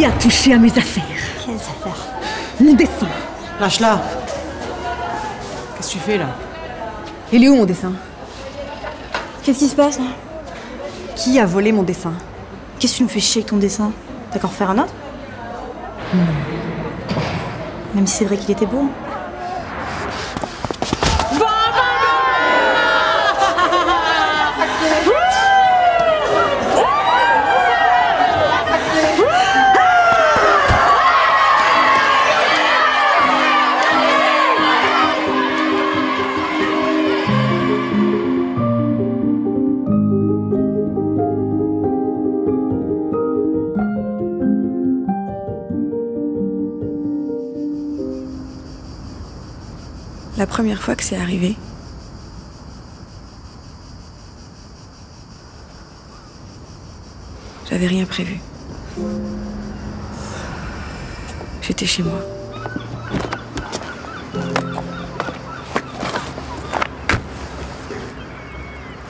Qui a touché à mes affaires? Quelles affaires? Mon dessin. Lâche-la. Qu'est-ce que tu fais là? Il est où mon dessin? Qu'est-ce qui se passe là? Qui a volé mon dessin? Qu'est-ce que tu me fais chier avec ton dessin? T'as qu'à en refaire un autre? Même si c'est vrai qu'il était beau. La première fois que c'est arrivé, j'avais rien prévu. J'étais chez moi.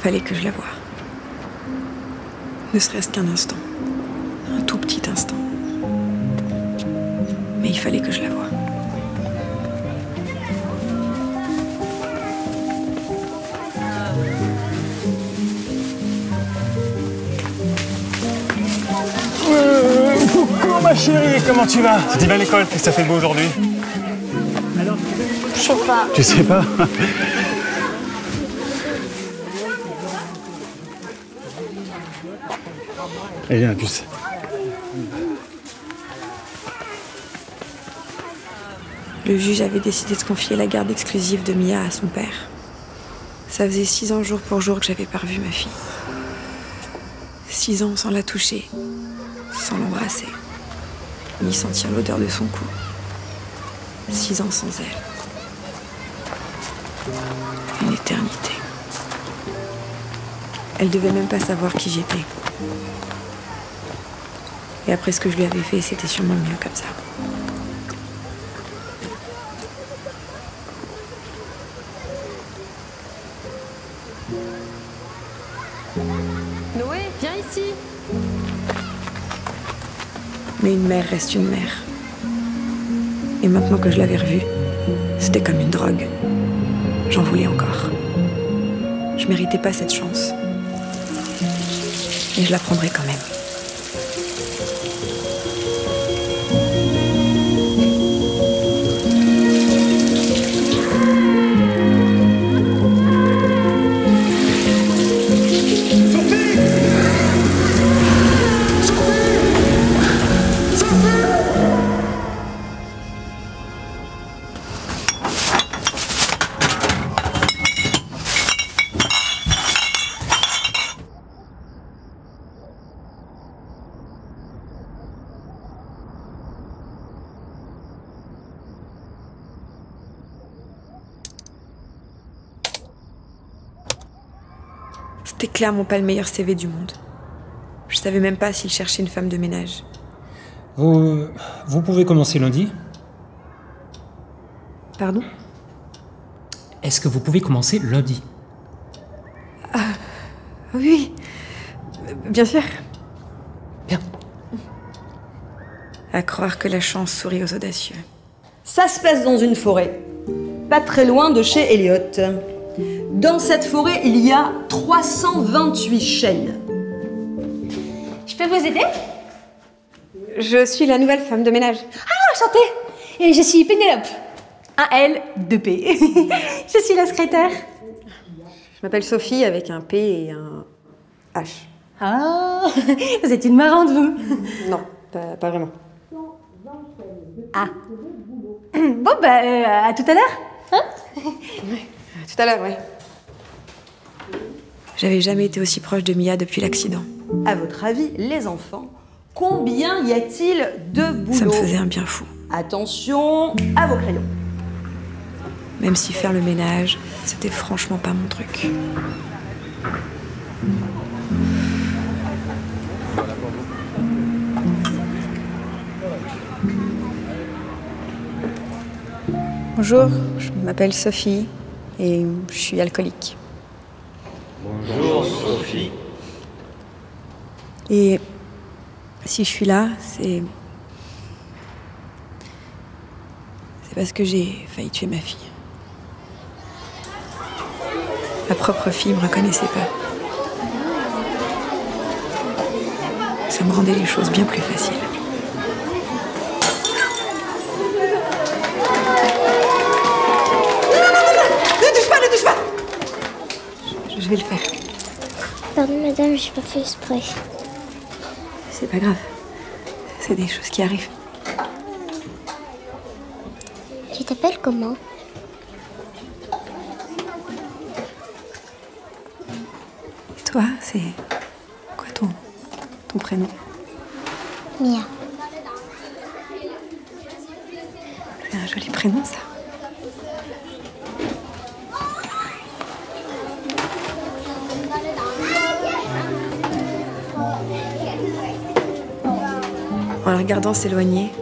Fallait que je la voie. Ne serait-ce qu'un instant. Un tout petit instant. Mais il fallait que je la voie. Coucou ma chérie, comment tu vas? Tu dis bien à l'école, qu'est-ce que ça fait de beau aujourd'hui? Je sais pas. Tu sais pas? Allez, viens, puce. Le juge avait décidé de confier la garde exclusive de Mia à son père. Ça faisait 6 ans jour pour jour que j'avais pas revu ma fille. 6 ans sans la toucher, sans l'embrasser, ni sentir l'odeur de son cou. 6 ans sans elle. Une éternité. Elle devait même pas savoir qui j'étais. Et après ce que je lui avais fait, c'était sûrement mieux comme ça. Noé, viens ici. Mais une mère reste une mère. Et maintenant que je l'avais revue, c'était comme une drogue. J'en voulais encore. Je méritais pas cette chance. Et je la prendrai quand même. C'était clairement pas le meilleur CV du monde. Je savais même pas s'il cherchait une femme de ménage. Vous pouvez commencer lundi? Pardon? Est-ce que vous pouvez commencer lundi? Oui, bien sûr. Bien. À croire que la chance sourit aux audacieux. Ça se passe dans une forêt, pas très loin de chez Elliot. Dans cette forêt, il y a 328 chênes. Je peux vous aider? Je suis la nouvelle femme de ménage. Ah, enchantée. Et je suis Pénélope. Un L, 2 P. Je suis la secrétaire. Je m'appelle Sophie avec un P et un H. Ah, vous êtes une marrante, vous. Non, pas vraiment. Ah. Bon, bah, à tout à l'heure. Hein? Tout à l'heure, ouais. J'avais jamais été aussi proche de Mia depuis l'accident. À votre avis, les enfants, combien y a-t-il de boulot? Ça me faisait un bien fou. Attention à vos crayons. Même si faire le ménage, c'était franchement pas mon truc. Bonjour, je m'appelle Sophie et je suis alcoolique. Bonjour Sophie. Et si je suis là, c'est parce que j'ai failli tuer ma fille. Ma propre fille me reconnaissait pas. Ça me rendait les choses bien plus faciles. Ne touche pas. Je vais le faire. Pardon madame, j'ai pas fait exprès. C'est pas grave. C'est des choses qui arrivent. Tu t'appelles comment? Toi, c'est quoi ton prénom? Mia. C'est un joli prénom, ça. En la regardant s'éloigner,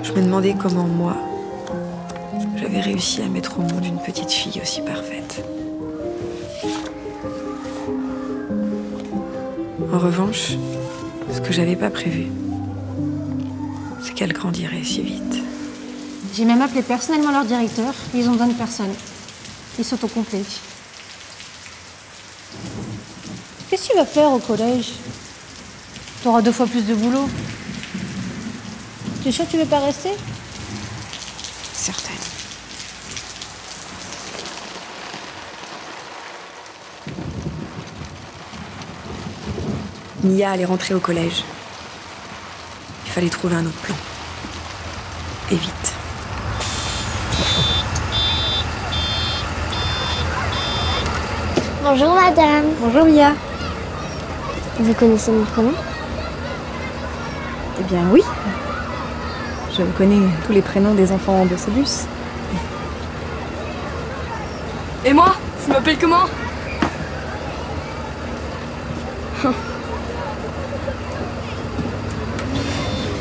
je me demandais comment moi, j'avais réussi à mettre au monde une petite fille aussi parfaite. En revanche, ce que j'avais pas prévu, c'est qu'elle grandirait si vite. J'ai même appelé personnellement leur directeur. Ils ont besoin de personne. Ils s'autocomplètent. Qu'est-ce que tu vas faire au collège? T'auras 2 fois plus de boulot. Tu es sûr que tu veux pas rester? Certaine. Mia allait rentrer au collège. Il fallait trouver un autre plan. Et vite. Bonjour madame. Bonjour Mia. Vous connaissez mon prénom? Eh bien oui. Je connais tous les prénoms des enfants de ce bus. Et moi, je m'appelle comment?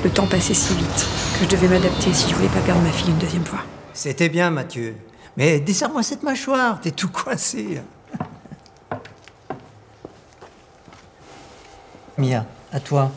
Le temps passait si vite que je devais m'adapter si je voulais pas perdre ma fille une deuxième fois. C'était bien, Mathieu. Mais desserre-moi cette mâchoire, t'es tout coincé. Mia, à toi.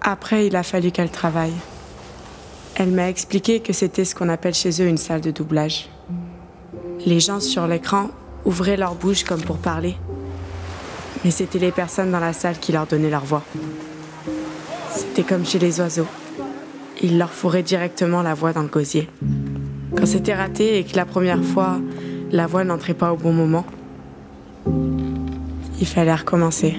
Après, il a fallu qu'elle travaille. Elle m'a expliqué que c'était ce qu'on appelle chez eux une salle de doublage. Les gens sur l'écran ouvraient leur bouche comme pour parler. Mais c'était les personnes dans la salle qui leur donnaient leur voix. C'était comme chez les oiseaux. Ils leur fourraient directement la voix dans le gosier. Quand c'était raté et que la première fois, la voix n'entrait pas au bon moment, il fallait recommencer.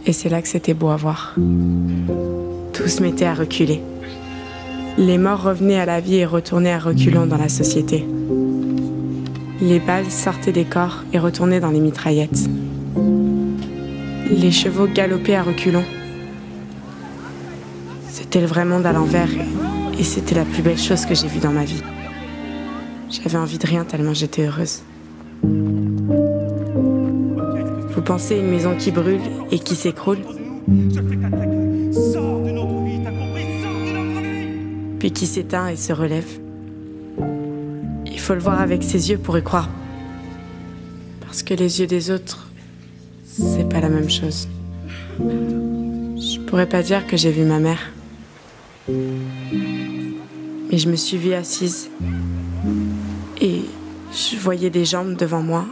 Et c'est là que c'était beau à voir. Tout se mettait à reculer. Les morts revenaient à la vie et retournaient à reculons dans la société. Les balles sortaient des corps et retournaient dans les mitraillettes. Les chevaux galopaient à reculons. C'était le vrai monde à l'envers et c'était la plus belle chose que j'ai vue dans ma vie. J'avais envie de rien tellement j'étais heureuse. Vous pensez à une maison qui brûle et qui s'écroule, puis qui s'éteint et se relève. Il faut le voir avec ses yeux pour y croire. Parce que les yeux des autres, c'est pas la même chose. Je pourrais pas dire que j'ai vu ma mère. Mais je me suis vue assise et je voyais des jambes devant moi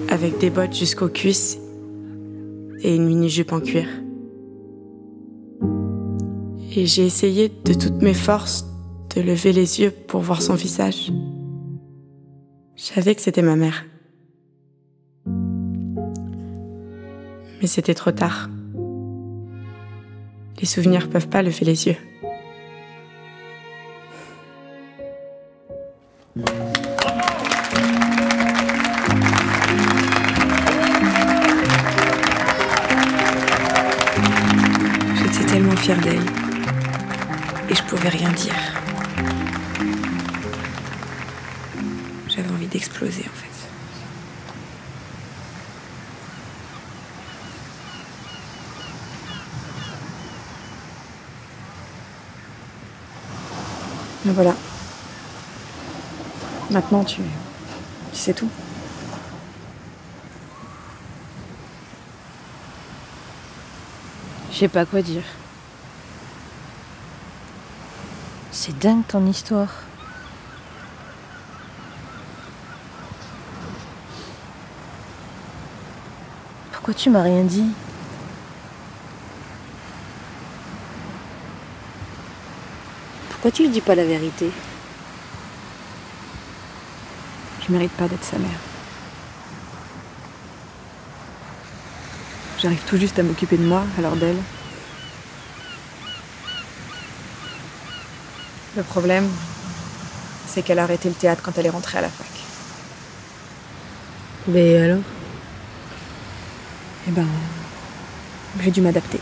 avec des bottes jusqu'aux cuisses et une mini-jupe en cuir. Et j'ai essayé de toutes mes forces de lever les yeux pour voir son visage. Je savais que c'était ma mère. Mais c'était trop tard. Les souvenirs peuvent pas lever les yeux. J'étais tellement fière d'elle. Et je pouvais rien dire. J'avais envie d'exploser en fait. Mais voilà. Maintenant, tu sais tout. Je sais pas quoi dire. C'est dingue ton histoire. Pourquoi tu m'as rien dit? Pourquoi tu lui dis pas la vérité? Je mérite pas d'être sa mère. J'arrive tout juste à m'occuper de moi, alors d'elle. Le problème, c'est qu'elle a arrêté le théâtre quand elle est rentrée à la fac. Mais alors? Eh ben, j'ai dû m'adapter.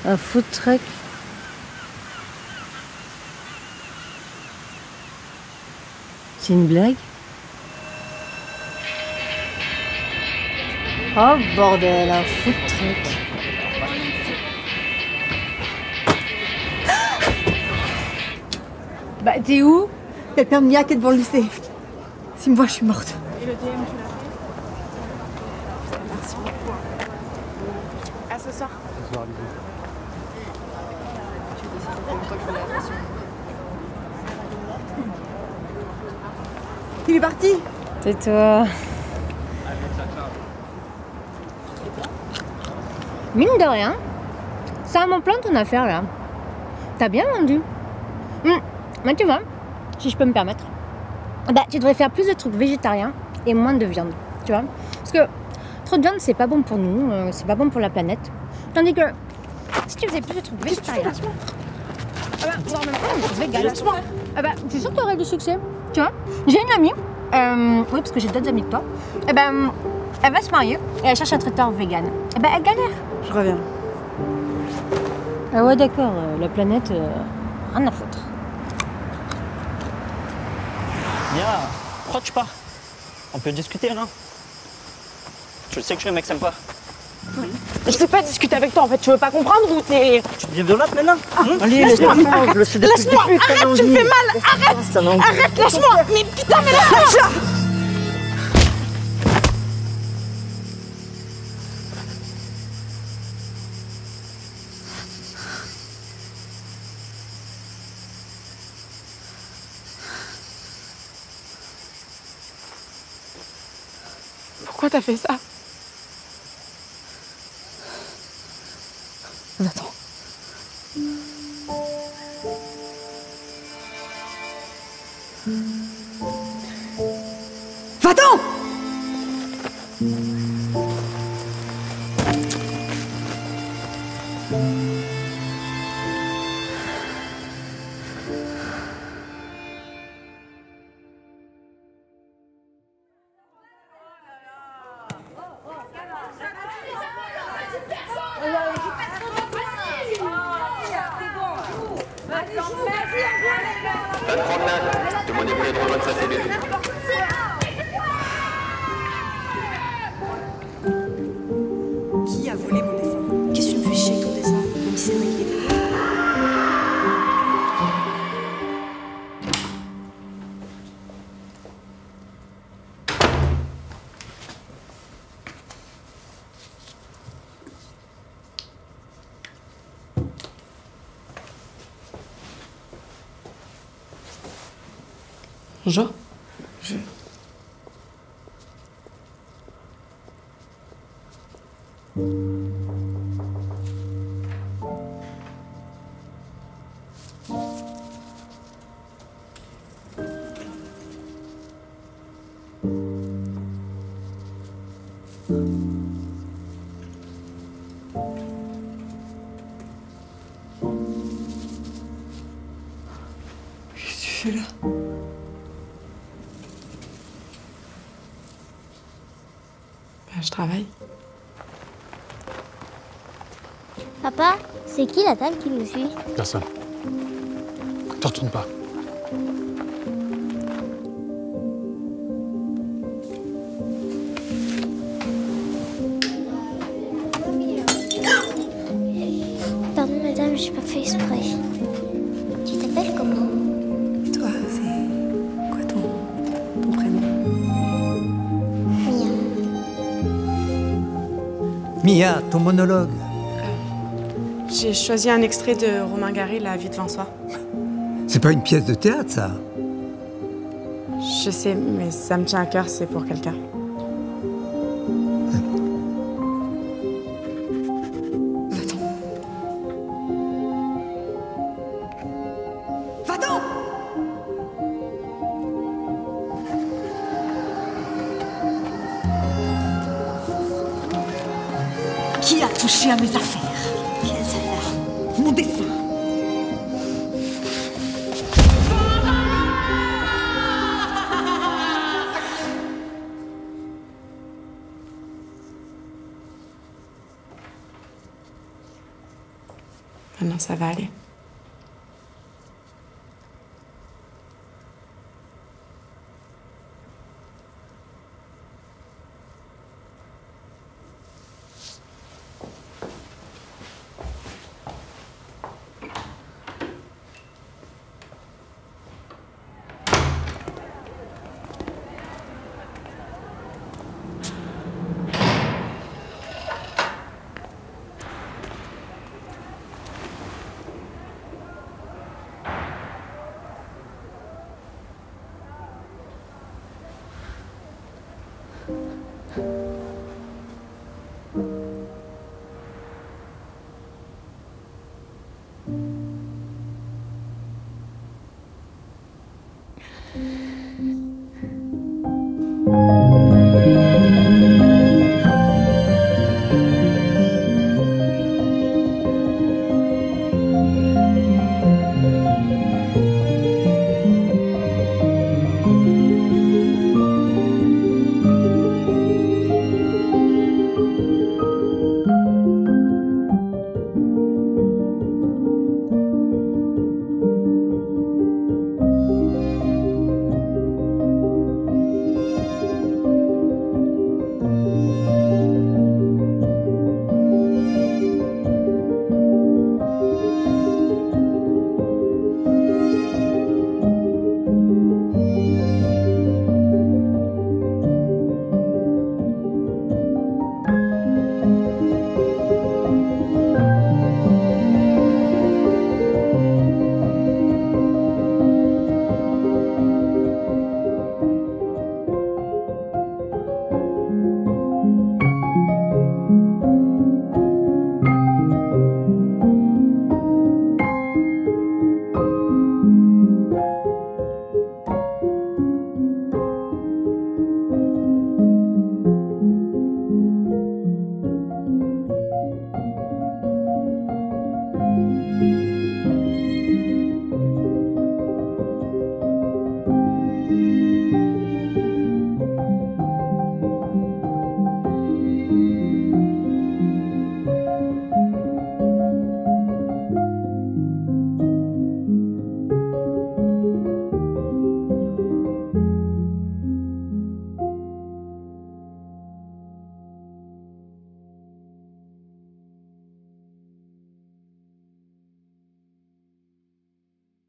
Un food truck? C'est une blague? Oh bordel, un food truck. Bah t'es où? Il y a le père de Mia qui est devant le lycée. S'il me voit, je suis morte. Et le DM, tu l'as fait? Merci beaucoup. À ce soir. Il est parti. Tais-toi. Mine de rien, c'est à mon plan ton affaire là. T'as bien vendu. Mais tu vois, si je peux me permettre, bah tu devrais faire plus de trucs végétariens et moins de viande, tu vois. Parce que trop de viande c'est pas bon pour nous, c'est pas bon pour la planète. Tandis que si tu faisais plus de trucs végétariens, ah bah, voire même pas, vegan, ah bah, je suis sûre que t'aurais du succès, tu vois. J'ai une amie, oui parce que j'ai d'autres amis que toi, et ben elle va se marier et elle cherche un traiteur vegan. Et ben elle galère. Je reviens. Ah ouais d'accord, la planète, rien à foutre. Mia, pourquoi tu pars? On peut discuter là. Je sais que je suis un mec sympa. Oui. Je sais pas discuter avec toi en fait, tu veux pas comprendre ou t'es... Tu deviens violente maintenant? Allez, laisse-moi, je le sais depuis le début. Arrête, tu me fais mal, arrête. Arrête, lâche-moi. Mais putain, mais lâche-moi. Pourquoi t'as fait ça? Va-t'en. Va-t'en! Demandez-vous les droits de votre cellule. Qui a volé mon dessin? Qu'est-ce que tu me fais chier avec ton dessin? Même si c'est vrai qu'il était beau. Bonjour. Qu'est-ce que tu fais là? Je travaille. Papa, c'est qui la dame qui nous suit? Personne. Te retourne pas. exprès. Tu t'appelles comment? Toi, c'est quoi ton prénom? Mia. Mia, ton monologue. J'ai choisi un extrait de Romain Gary, La vie devant soi. C'est pas une pièce de théâtre, ça. Je sais, mais ça me tient à cœur, c'est pour quelqu'un. Va-t'en! Qui a touché à mes affaires? Quelles affaires? Mon dessin. Maintenant, ça va aller.